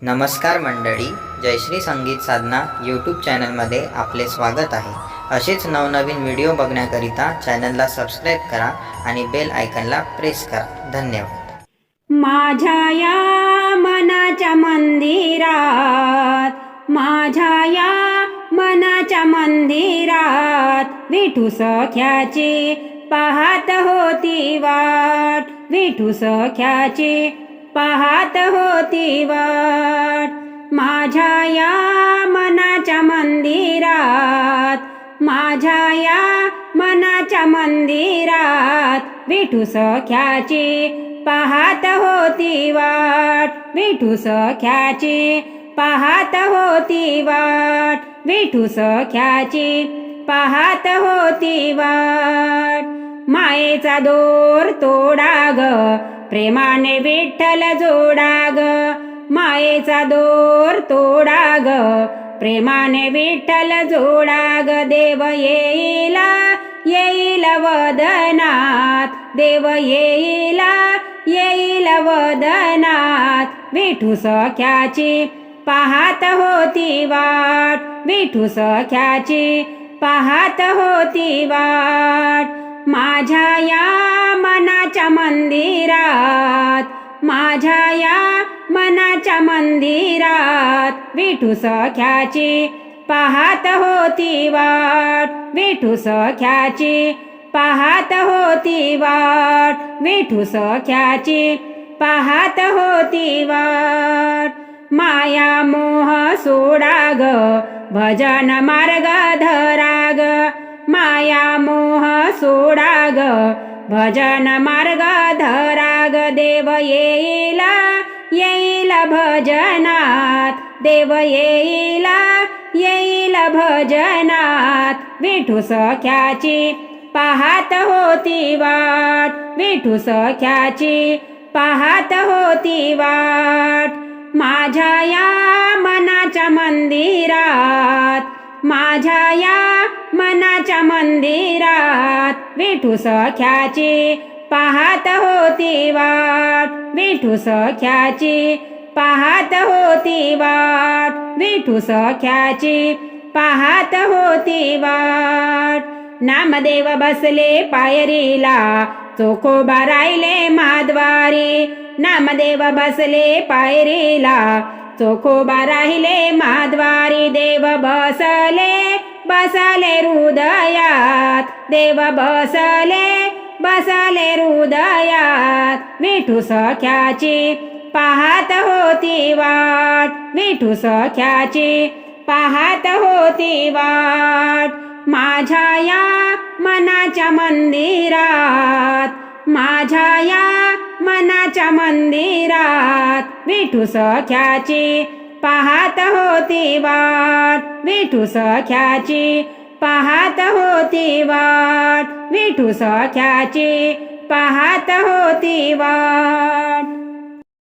नमस्कार मंडळी, जयश्री संगीत साधना यूट्यूब चॅनलमध्ये आपले स्वागत आहे। असेच नवनवीन व्हिडिओ बघण्याकरिता चॅनलला सबस्क्राईब करा आणि बेल आयकॉनला प्रेस करा। धन्यवाद। माझ्या या मनाच्या मंदिरात, माझ्या या मनाच्या मंदिरात विठू सख्याची पाहत होती वाट, विठू सख्याची पाहत होती वाट। माझ्या या मनाच्या मंदिरात, माझ्या या मनाच्या मंदिरात विठू सख्याची पाहत होती वाट, विठू सख्याची पाहत होती वाट, विठू सख्याची पाहत होती वाट। मायेचा दोर तोडा ग, प्रेमाने विठ्ठल जोडा ग, मायेचा दोर तोडा ग, प्रेमाने विठ्ठल जोडा ग। देव येईला येईल वदनात, देव येईला येईल वदनात, विठू सख्याची पाहत होती वाट, विठू सख्याची पाहत होती वाट। माझ्या या मनाच्या मंदिरात, माझ्या या मनाच्या मंदिरात विठू सख्याची पाहत होती वाट, विठू सख्याची पाहत होती वाट, विठू सख्याची पाहत होती वाट। माया मोह सोडा ग, भजन मार्ग धरा ग, माया मोह सोडा ग, भजन मार्ग धरा ग। देव येईला येईल भजनात, देव येईला येईल भजनात, विठू सख्याची पाहत होती वाट, विठू सख्याची पाहत होती वाट। माझ्या या मनाच्या मंदिरात, माझ्या या मनाच्या मंदिरात विठू सख्याची पाहत होती वाट, विठू सख्याची पाहत होती वाट, विठू सख्याची पाहत होती वाट। नामदेव बसले पायरीला, चोखोबा राहिले माद्वारी, नामदेव बसले पायरीला, चोखोबा राहिले माद्वारी। देव बसले बसले हृदयात, देव बसले बसले हृदयात, विठू सख्याची पाहत होती वाट, विठू सख्याची पाहत होती वाट। माझ्या या मनाच्या मंदिरात, माझ्या या मनाच्या मंदिरात विठू सख्याची पाहत होती वाट, विठू सख्याची पाहत होती वाट, विठू सख्याची पाहत होती वाट।